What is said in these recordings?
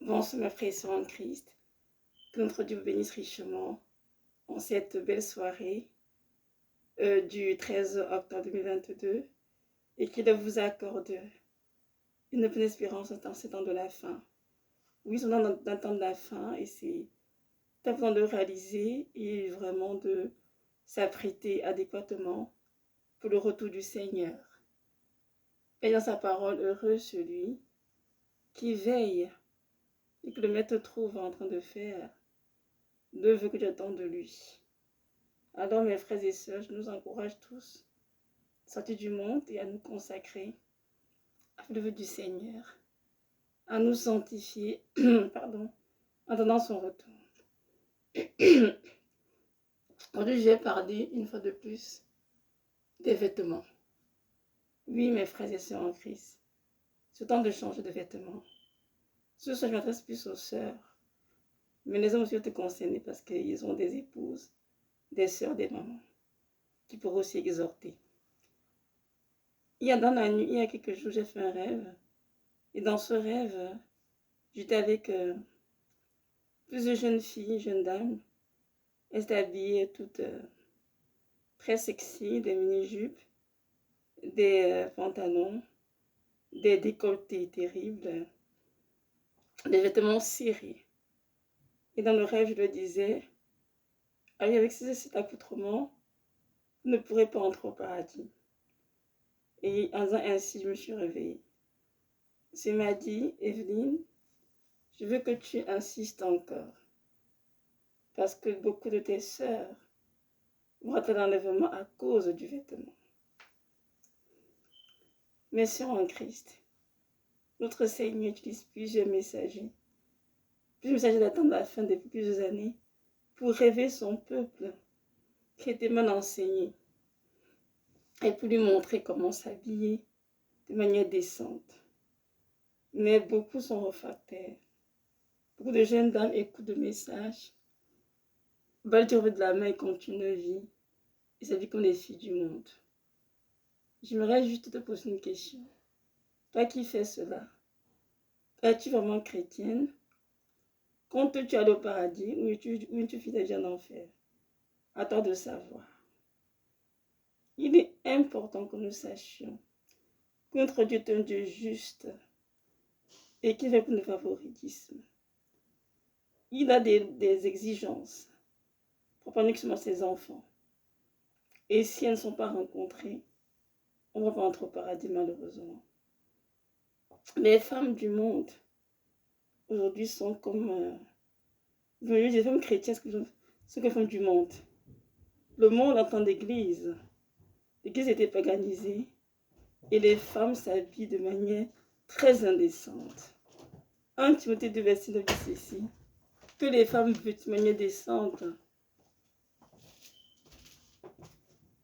Bonsoir mes frères et sœurs en Christ, que notre Dieu vous bénisse richement en cette belle soirée du 13 octobre 2022 et qu'il vous accorde une pleine espérance dans ces temps de la fin. Oui, nous sommes dans le temps de la fin et c'est important de réaliser et vraiment de s'apprêter adéquatement pour le retour du Seigneur. Et dans sa parole, heureux celui qui veille et que le Maître trouve en train de faire l'œuvre que j'attends de lui. Alors, mes frères et sœurs, je nous encourage tous à sortir du monde et à nous consacrer à l'œuvre du Seigneur, à nous sanctifier, pardon, en attendant son retour. Aujourd'hui, je vais parler une fois de plus des vêtements. Oui, mes frères et sœurs en Christ, c'est temps de changer de vêtements. Ce soir, je m'adresse plus aux sœurs, mais les hommes aussi sont concernés parce qu'ils ont des épouses, des sœurs, des mamans, qui pourraient aussi exhorter. Dans la nuit, il y a quelques jours, j'ai fait un rêve. Et dans ce rêve, j'étais avec plusieurs jeunes filles, jeunes dames. Elles étaient habillées toutes très sexy, des mini-jupes, des pantalons, des décolletés terribles, des vêtements serrés. Et dans le rêve, je leur disais, avec cet accoutrement, vous ne pourrez pas entrer au paradis. Et en disant ainsi, je me suis réveillée. C'est m'a dit, Evelyne, je veux que tu insistes encore. Parce que beaucoup de tes sœurs vont rentrer dans l'enlèvement à cause du vêtement. Mes sœurs en Christ, notre Seigneur utilise plusieurs messagers d'attendre la fin depuis plusieurs années pour rêver son peuple qui était mal enseigné et pour lui montrer comment s'habiller de manière décente. Mais beaucoup sont réfractaires. Beaucoup de jeunes dames écoutent le message, veulent tirer de la main et continuent leur vie et s'habillent comme les filles du monde. J'aimerais juste te poser une question. Toi qui fais cela, es-tu vraiment chrétienne? Comptes-tu aller au paradis ou tu vis ta vie en enfer? À toi de savoir. Il est important que nous sachions que notre Dieu est un Dieu juste et qu'il fait pour le favoritisme. Il a des exigences pour prendre uniquement ses enfants. Et si elles ne sont pas rencontrées, on ne va pas entrer au paradis malheureusement. Les femmes du monde aujourd'hui sont comme les femmes chrétiennes, ce que les femmes du monde. Le monde en tant d'église. L'église était paganisée et les femmes s'habillent de manière très indécente. 1 Timothée 2, verset 9 dit ceci, que les femmes vivent de manière décente,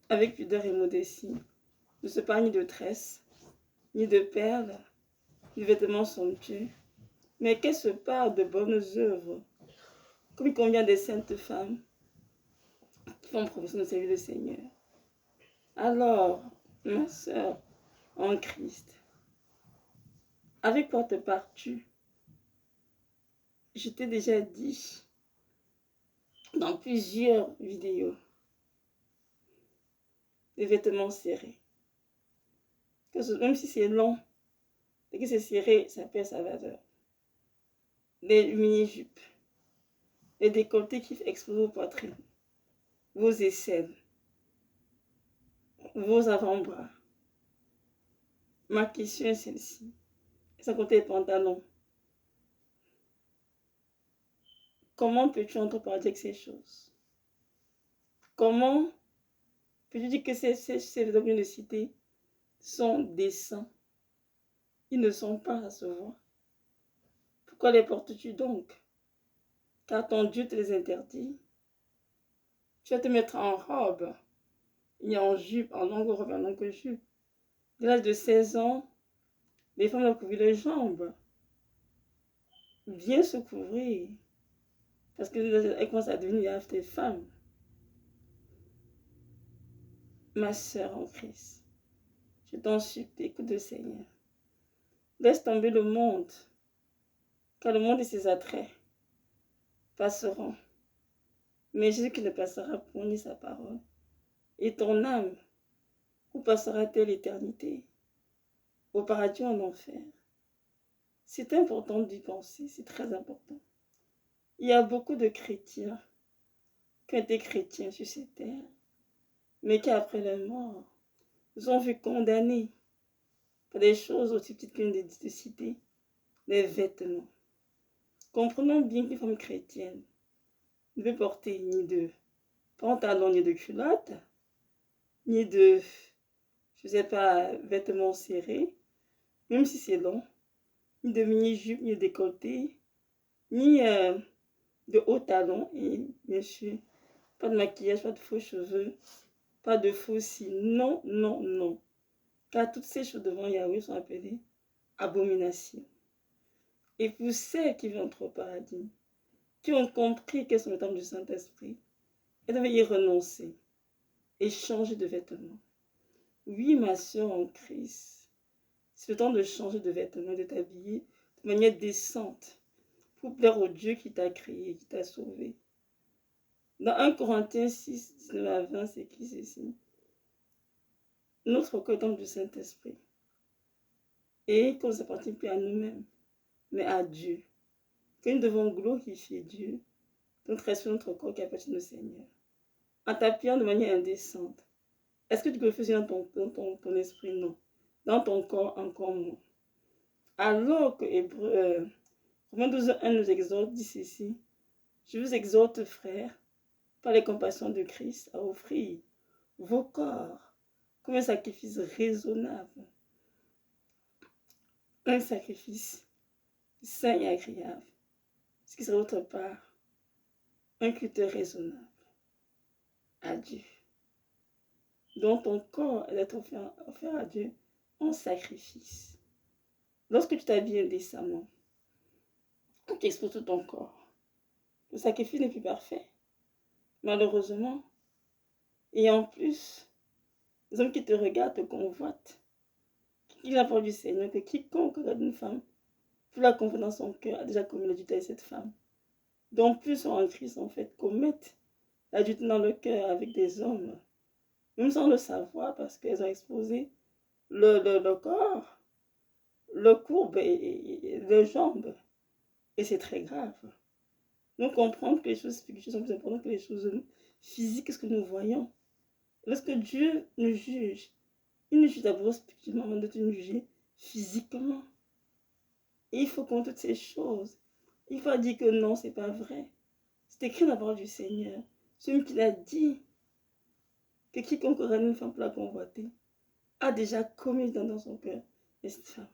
avec pudeur et modestie, ne se parlent ni de tresses, ni de perles, ni de vêtements somptueux, mais qu'elles se parlent de bonnes œuvres, comme il convient des saintes femmes qui font profession de servir le Seigneur. Alors, ma sœur en Christ, avec quoi te pars-tu? Je t'ai déjà dit dans plusieurs vidéos, des vêtements serrés. Même si c'est long, et que c'est serré, ça perd sa valeur. Les mini-jupes, les décolletés qui exposent vos poitrines, vos aisselles, vos avant-bras. Ma question est celle-ci. Sans compter les pantalons. Comment peux-tu entreprendre avec ces choses? Comment peux-tu dire que ces vêtements de cité sont décents? Ils ne sont pas à se voir. Pourquoi les portes-tu donc? Car ton Dieu te les interdit. Tu vas te mettre en robe, et en jupe, en longue robe, en longue jupe. Dès l'âge de 16 ans, les femmes doivent couvrir les jambes. Bien se couvrir. Parce qu'elles commencent à devenir des femmes. Ma sœur en Christ, je t'en supplie, écoute le Seigneur. Laisse tomber le monde. car le monde et ses attraits passeront. Mais Jésus qui ne passera point ni sa parole. Et ton âme, où passera-t-elle l'éternité? Au paradis ou en enfer? C'est important d'y penser, c'est très important. Il y a beaucoup de chrétiens qui ont été chrétiens sur cette terre, mais qui après leur mort, ils ont vu condamnés pour des choses aussi petites qu'une de citer, les vêtements. Comprenons bien qu'une femme chrétienne ne peut porter ni de pantalon, ni de culotte, ni de, je sais pas, vêtements serrés, même si c'est long, ni de mini-jupe, ni de décolleté, ni de hauts talons, et bien sûr, pas de maquillage, pas de faux cheveux, pas de faux cils. Non, non, non. Car toutes ces choses devant Yahweh sont appelées abominations. Et pour celles qui vont au paradis, qui ont compris qu'elles sont le temple du Saint-Esprit, elles doivent y renoncer et changer de vêtements. Oui, ma soeur en Christ, c'est le temps de changer de vêtements, de t'habiller de manière décente pour plaire au Dieu qui t'a créé, qui t'a sauvé. Dans 1 Corinthiens 6, 19 à 20, c'est écrit ceci. Notre corps est le temple du Saint-Esprit. Et qu'on ne s'appartient plus à nous-mêmes, mais à Dieu. Que nous devons glorifier Dieu, notre esprit, notre corps qui appartient au Seigneur. En t'appuyant de manière indécente. Est-ce que tu glorifies Dieu dans ton esprit? Non. Dans ton corps, encore moins. Alors que Romains 12, 1 nous exhorte, dit ceci. Je vous exhorte, frères, par les compassions de Christ, à offrir vos corps comme un sacrifice raisonnable. Un sacrifice saint et agréable. Ce qui sera d'autre part un culte raisonnable à Dieu. Donc ton corps doit être offert à Dieu en sacrifice. Lorsque tu t'habilles indécemment, tu exposes tout ton corps. Le sacrifice n'est plus parfait, malheureusement. Et en plus, les hommes qui te regardent te convoitent. Il a parlé du Seigneur que quiconque regarde une femme pour la convoite dans son cœur a déjà commis l'adultère avec cette femme. Donc plus en Christ, en fait, commettent l'adultère dans le cœur avec des hommes, même sans le savoir, parce qu'elles ont exposé le corps, le courbe et les jambes. Et c'est très grave. Donc comprendre que les choses spirituelles sont plus importantes que les choses physiques, que ce que nous voyons. Lorsque Dieu nous juge, il nous juge d'abord spirituellement avant de nous juger physiquement. Et il faut qu'on toutes ces choses. Il faut dire que non, c'est pas vrai. C'est écrit dans la parole du Seigneur. Celui qui l'a dit que quiconque aura une femme pour la convoiter a déjà commis dans son cœur cette femme.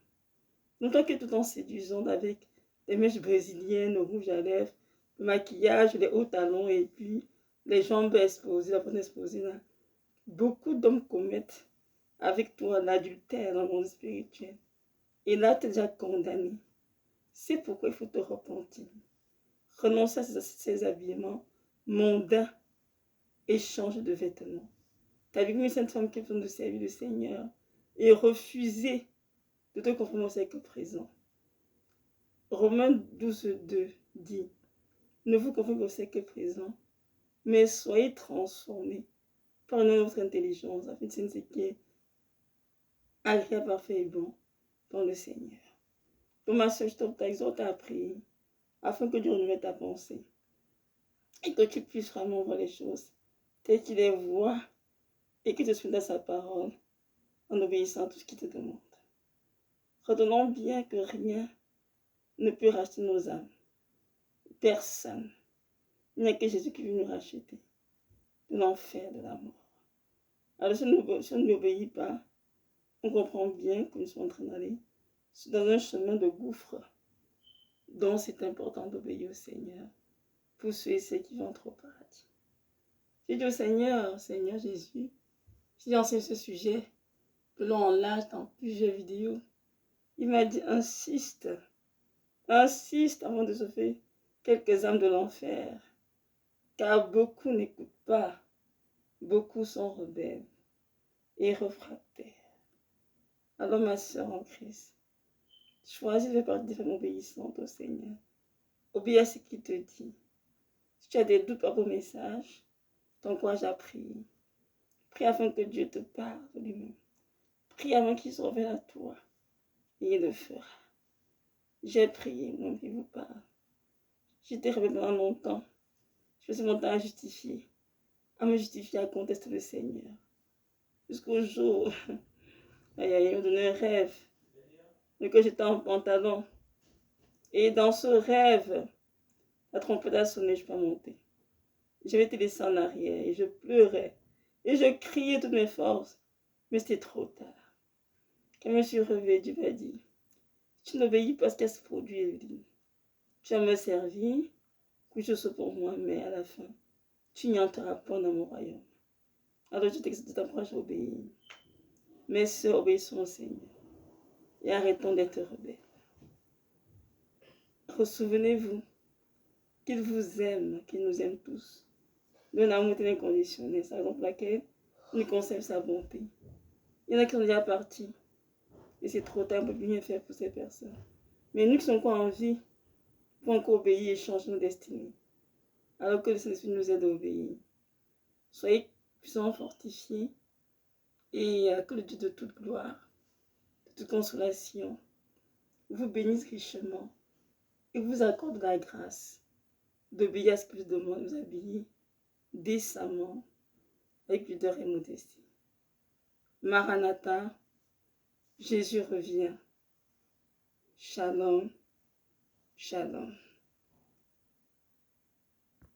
Donc toi qui es tout en séduisant avec les mèches brésiliennes, le rouge à lèvres, le maquillage, les hauts talons et puis les jambes exposées, la poitrine exposée là. Beaucoup d'hommes commettent avec toi l'adultère dans le monde spirituel. Et là, tu es déjà condamné. C'est pourquoi il faut te repentir. Renoncer à ces habillements mondains et changer de vêtements. T'habiller une sainte femme qui a besoin de servir le Seigneur et refuser de te conformer au siècle présent. Romains 12, 2 dit, ne vous conformez pas au siècle présent, mais soyez transformés par notre intelligence, afin de savoir ce qui est agréable, parfait et bon dans le Seigneur. Donc ma soeur, je t'exhorte à prier, afin que Dieu renouvelle ta pensée, et que tu puisses vraiment voir les choses telles qu'il les voit, et que tu suives dans sa parole, en obéissant à tout ce qu'il te demande. Retenons bien que rien ne peut racheter nos âmes. Personne. Il n'y a que Jésus qui veut nous racheter de l'enfer, de la mort. Alors si on ne lui obéit pas, on comprend bien que nous sommes en train d'aller dans un chemin de gouffre. Donc c'est important d'obéir au Seigneur pour ceux et celles qui vont au paradis. J'ai dit au Seigneur, Seigneur Jésus, j'ai enseigné ce sujet de long en large dans plusieurs vidéos. Il m'a dit, insiste avant de sauver quelques âmes de l'enfer, car beaucoup n'écoutent pas, beaucoup sont rebelles et réfractaires. Alors ma soeur en Christ, Choisis de faire partie des femmes obéissantes au Seigneur. Obéis à ce qu'il te dit. Si tu as des doutes par vos messages, t'encourage à prier. Prie afin que Dieu te parle de lui-même. Prie avant qu'il se révèle à toi. Et il le fera. J'ai prié, moi, il vous parle. J'étais réveillée pendant longtemps. Je faisais mon temps à justifier. À me justifier, à contester le Seigneur. Jusqu'au jour, il me donnait un rêve. Mais que j'étais en pantalon. Et dans ce rêve, la trompette a sonné, je ne peux pas monter. J'avais été laissée en arrière et je pleurais. Et je criais toutes mes forces. Mais c'était trop tard. Quand je me suis réveillée, Dieu m'a dit, tu n'obéis pas à ce qu'elle se produit, Evelyne. Tu vas me servir, que je sois pour moi, mais à la fin, tu n'y entreras pas dans mon royaume. Alors je t'approche à obéir. Mes sœurs, obéissons au Seigneur. Et arrêtons d'être rebelles. Ressouvenez-vous qu'il vous aime, qu'il nous aime tous. D'un amour inconditionnel. C'est la raison pour laquelle il nous conserve sa bonté. Il y en a qui sont déjà partis. Et c'est trop tard, on ne peut plus rien faire pour ces personnes. Mais nous qui sommes encore en vie, pouvons encore obéir et changer nos destinées. Alors que le Saint-Esprit nous aide à obéir. Soyez puissants, fortifiés. Et que le Dieu de toute gloire, de toute consolation, vous bénisse richement. Et vous accorde la grâce d'obéir à ce qu'il vous demande de vous habiller décemment, avec pudeur et modestie. Maranatha, Jésus revient. Shalom, shalom.